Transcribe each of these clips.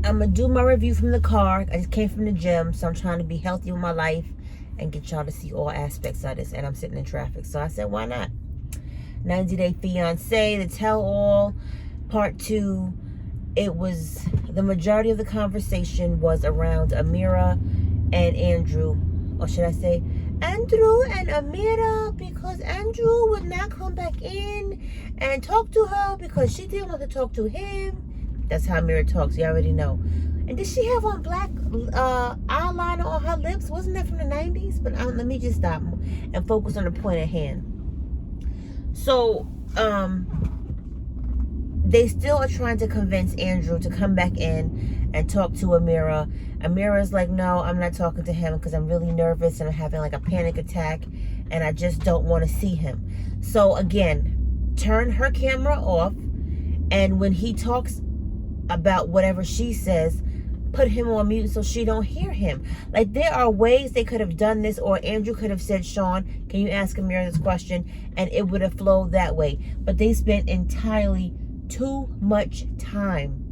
I'm going to do my review from the car. I just came from the gym, so I'm trying to be healthy with my life and get y'all to see all aspects of this. And I'm sitting in traffic, so I said, why not? 90-Day Fiancé, the tell-all, part 2. It was, the majority of the conversation was around Amira and Andrew. Or should I say, Andrew and Amira, because Andrew would not come back in and talk to her because she didn't want to talk to him. That's how Amira talks, you already know. And did she have on black eyeliner on her lips? Wasn't that from the 90s? But let me just stop and focus on the point at hand. So, they still are trying to convince Andrew to come back in and talk to Amira. Amira's like, no, I'm not talking to him because I'm really nervous and I'm having like a panic attack and I just don't want to see him. So again, turn her camera off, and when he talks about whatever she says, put him on mute so she don't hear him. Like, there are ways they could have done this, or Andrew could have said, Sean, can you ask Amira this question? And it would have flowed that way. But they spent entirely too much time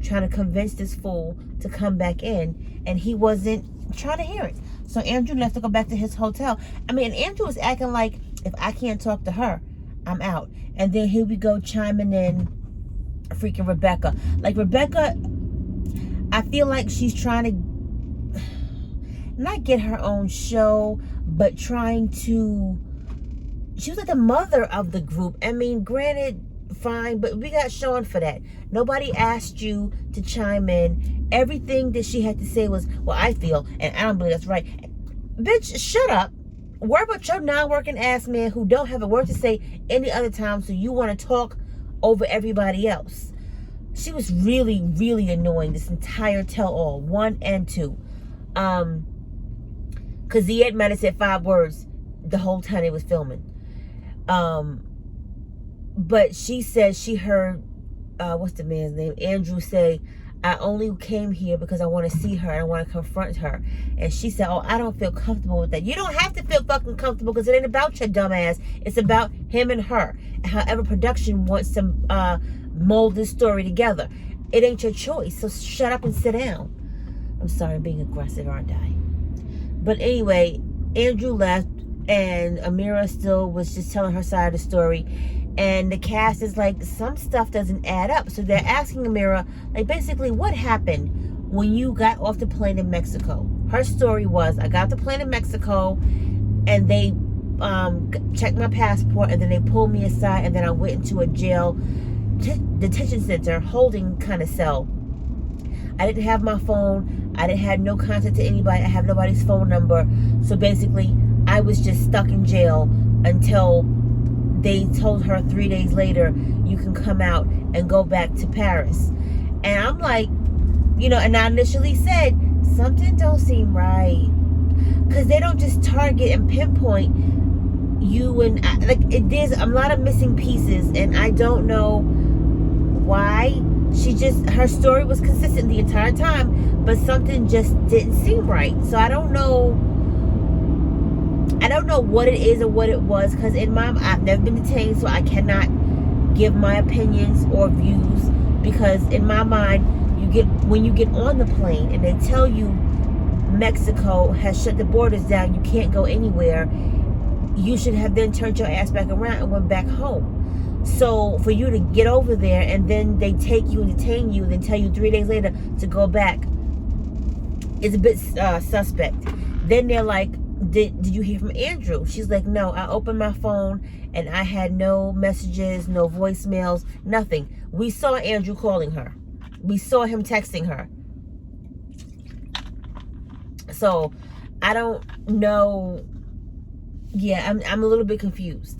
trying to convince this fool to come back in, and he wasn't trying to hear it. So Andrew left to go back to his hotel. I mean, Andrew was acting like, if I can't talk to her, I'm out. And then here we go chiming in freaking Rebecca. Like, Rebecca, I feel like she's trying to not get her own show, but trying to, she was like the mother of the group. I mean, granted, fine, but we got Sean for that. Nobody asked you to chime in. Everything that she had to say was, well, I feel, and I don't believe that's right. Bitch, shut up. Worry about your non-working ass man who don't have a word to say any other time, so you want to talk over everybody else. She was really, really annoying, this entire tell-all, 1 and 2. Because the might have said 5 words the whole time they was filming. But she said she heard, what's the man's name? Andrew say, I only came here because I want to see her and I want to confront her. And she said, oh, I don't feel comfortable with that. You don't have to feel fucking comfortable because it ain't about your dumb ass. It's about him and her. And however production wants to mold this story together. It ain't your choice. So shut up and sit down. I'm sorry, I'm being aggressive, aren't I? But anyway, Andrew left and Amira still was just telling her side of the story. And the cast is like, some stuff doesn't add up. So they're asking Amira, like, basically, what happened when you got off the plane in Mexico? Her story was, I got off the plane in Mexico, and they checked my passport, and then they pulled me aside, and then I went into a jail detention center, holding kind of cell. I didn't have my phone. I didn't have no contact to anybody. I have nobody's phone number. So basically, I was just stuck in jail until they told her 3 days later, you can come out and go back to Paris. And I'm like, you know, and I initially said, something don't seem right. Because they don't just target and pinpoint you. And like, there's a lot of missing pieces. And I don't know why. Her story was consistent the entire time. But something just didn't seem right. So I don't know what it is or what it was, because I've never been detained, so I cannot give my opinions or views, because in my mind, when you get on the plane and they tell you Mexico has shut the borders down, you can't go anywhere, you should have then turned your ass back around and went back home. So for you to get over there and then they take you and detain you and then tell you 3 days later to go back is a bit suspect. Then they're like, did you hear from Andrew? She's like, no, I opened my phone and I had no messages, no voicemails, nothing. We saw Andrew calling her. We saw him texting her. So I don't know. Yeah, I'm a little bit confused.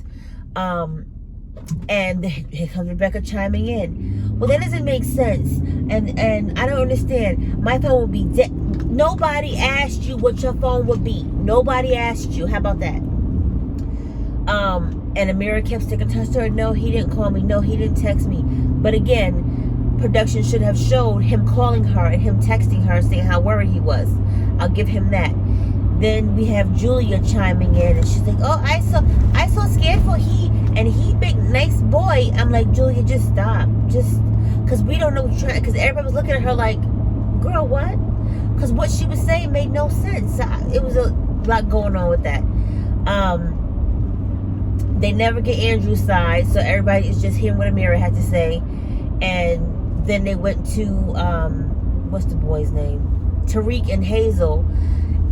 And here comes Rebecca chiming in. Well, that doesn't make sense. And I don't understand. My phone would be dead. Nobody asked you what your phone would be. Nobody asked you. How about that? And Amira kept sticking to her story. No, he didn't call me. No, he didn't text me. But again, production should have showed him calling her and him texting her saying how worried he was. I'll give him that. Then we have Julia chiming in, and she's like, oh, I so scared for he big nice boy. I'm like, Julia, just stop. Just because we don't know what you're trying, because everybody was looking at her like, girl, what? Because what she was saying made no sense. It was a lot going on with that. They never get Andrew's side, so everybody is just hearing what Amira had to say. And then they went to what's the boy's name? Tariq and Hazel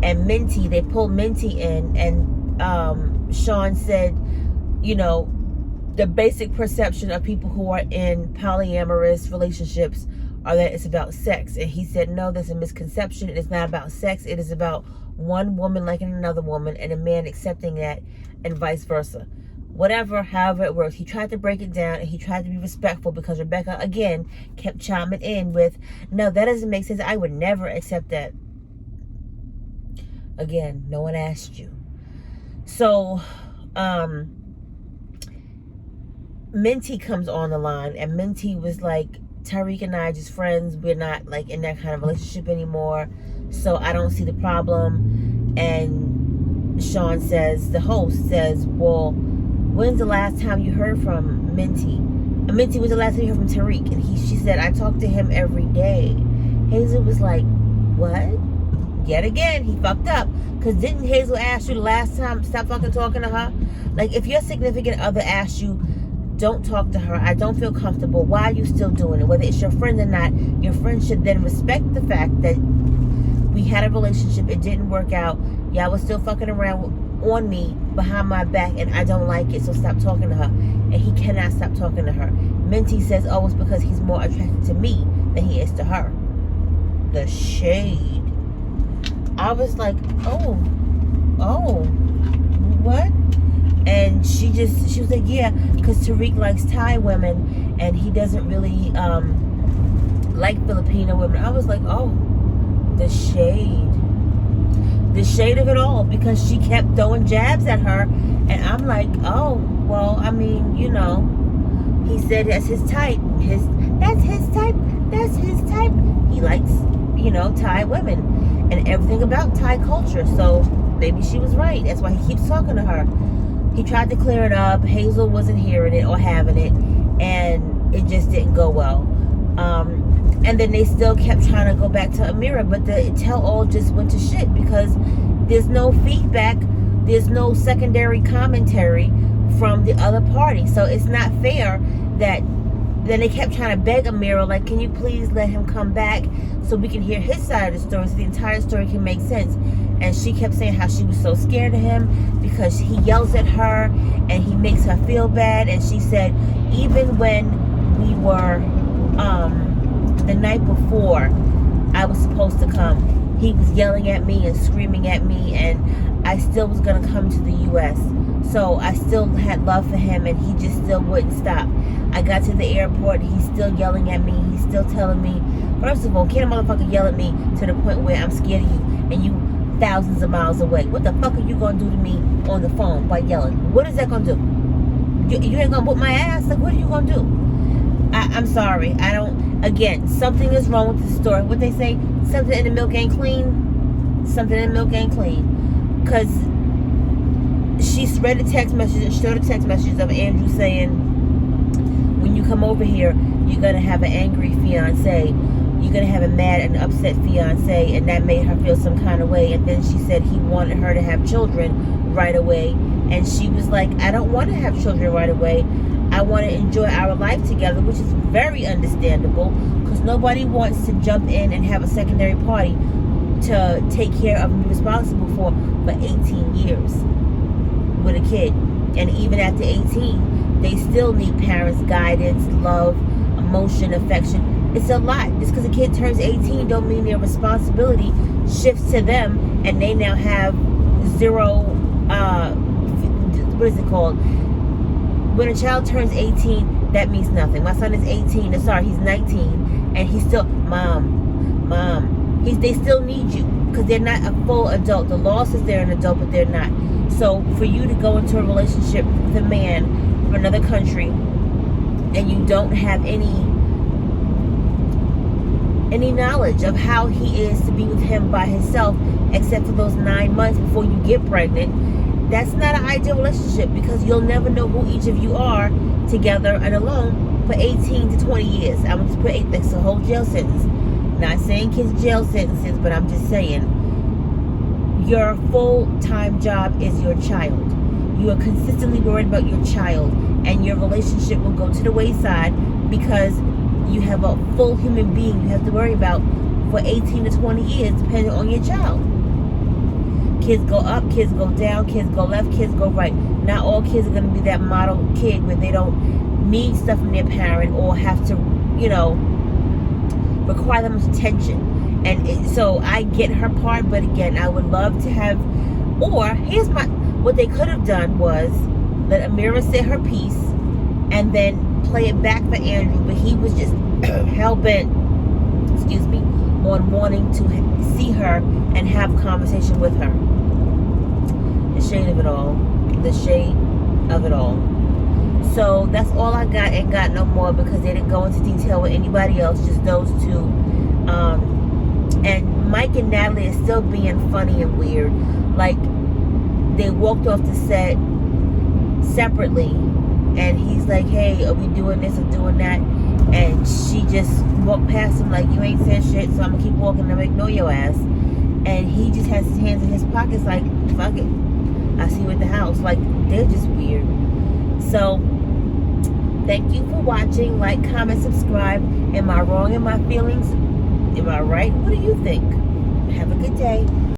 and Minty. They pulled Minty in, and Sean said, you know, the basic perception of people who are in polyamorous relationships are that it's about sex. And he said, no, there's a misconception. It's not about sex. It is about one woman liking another woman and a man accepting that, and vice versa. Whatever, however it works. He tried to break it down, and he tried to be respectful, because Rebecca, again, kept chiming in with, no, that doesn't make sense. I would never accept that. Again, no one asked you. So, Minty comes on the line, and Minty was like, Tariq and I are just friends. We're not like in that kind of relationship anymore, so I don't see the problem. And Sean says, the host says, well, when's the last time you heard from Minty? Minty, was the last time you heard from Tariq? And she said, I talk to him every day. Hazel was like, what? Yet again, he fucked up. Because didn't Hazel ask you the last time, stop fucking talking to her? Like, if your significant other asked you, don't talk to her, I don't feel comfortable, why are you still doing it? Whether it's your friend or not, your friend should then respect the fact that we had a relationship, it didn't work out, y'all was still fucking around on me behind my back, and I don't like it, so stop talking to her. And he cannot stop talking to her. Minty says, oh, it's because he's more attracted to me than he is to her. The shade. I was like, oh, what? And she was like, yeah, because Tariq likes Thai women, and he doesn't really like Filipino women. I was like, oh, the shade. The shade of it all, because she kept throwing jabs at her. And I'm like, oh, well, I mean, you know, he said that's his type. That's his type. He likes, you know, Thai women and everything about Thai culture. So maybe she was right. That's why he keeps talking to her. He tried to clear it up. Hazel wasn't hearing it or having it, and it just didn't go well. And then they still kept trying to go back to Amira, but the tell-all just went to shit, because there's no feedback, there's no secondary commentary from the other party. So it's not fair that then they kept trying to beg Amira, like, can you please let him come back so we can hear his side of the story, so the entire story can make sense. And she kept saying how she was so scared of him because he yells at her and he makes her feel bad. And she said, even when we were, the night before I was supposed to come, he was yelling at me and screaming at me, and I still was going to come to the U.S. So I still had love for him, and he just still wouldn't stop. I got to the airport, he's still yelling at me, he's still telling me, first of all, can't a motherfucker yell at me to the point where I'm scared of you, and you thousands of miles away. What the fuck are you going to do to me on the phone by yelling? What is that going to do? You ain't going to whoop my ass? Like, what are you going to do? I'm sorry. I don't, again, something is wrong with the story. What they say, something in the milk ain't clean. Something in the milk ain't clean. Because she read the text messages, showed the text messages of Andrew saying, when you come over here, you're going to have an angry fiancé. You're going to have a mad and upset fiancé, and that made her feel some kind of way. And then she said he wanted her to have children right away. And she was like, I don't want to have children right away. I want to enjoy our life together, which is very understandable, because nobody wants to jump in and have a secondary party to take care of and be responsible for 18 years with a kid. And even after 18, they still need parents' guidance, love, emotion, affection. It's a lot. Just because a kid turns 18 don't mean their responsibility shifts to them, and they now have zero, what is it called? When a child turns 18, that means nothing. My son is 18, he's 19, and he's still, Mom. They still need you, because they're not a full adult. The law says they're an adult, but they're not. So for you to go into a relationship with a man from another country, and you don't have any knowledge of how he is to be with him by himself, except for those 9 months before you get pregnant, that's not an ideal relationship, because you'll never know who each of you are together and alone for 18 to 20 years. I would just put 8, that's a whole jail sentence. Not saying kids jail sentences, but I'm just saying your full-time job is your child. You are consistently worried about your child, and your relationship will go to the wayside because you have a full human being you have to worry about for 18 to 20 years, depending on your child. Kids go up, kids go down, kids go left, kids go right. Not all kids are going to be that model kid where they don't need stuff from their parent or have to, require that much attention. And so I get her part, but again, I would love to have, or what they could have done was let Amira say her piece and then play it back for Andrew, but he was just hell-bent, on wanting to see her and have a conversation with her. The shade of it all. The shade of it all. So that's all I got, and got no more because they didn't go into detail with anybody else, just those two. And Mike and Natalie are still being funny and weird. Like, they walked off the set separately, and he's like, hey, are we doing this or doing that? And she just walked past him like, you ain't said shit, so I'm gonna keep walking and I'm gonna ignore your ass. And he just has his hands in his pockets like, fuck it, I see you at the house. Like, they're just weird. So thank you for watching. Like, comment, subscribe. Am I wrong in my feelings? Am I right? What do you think? Have a good day.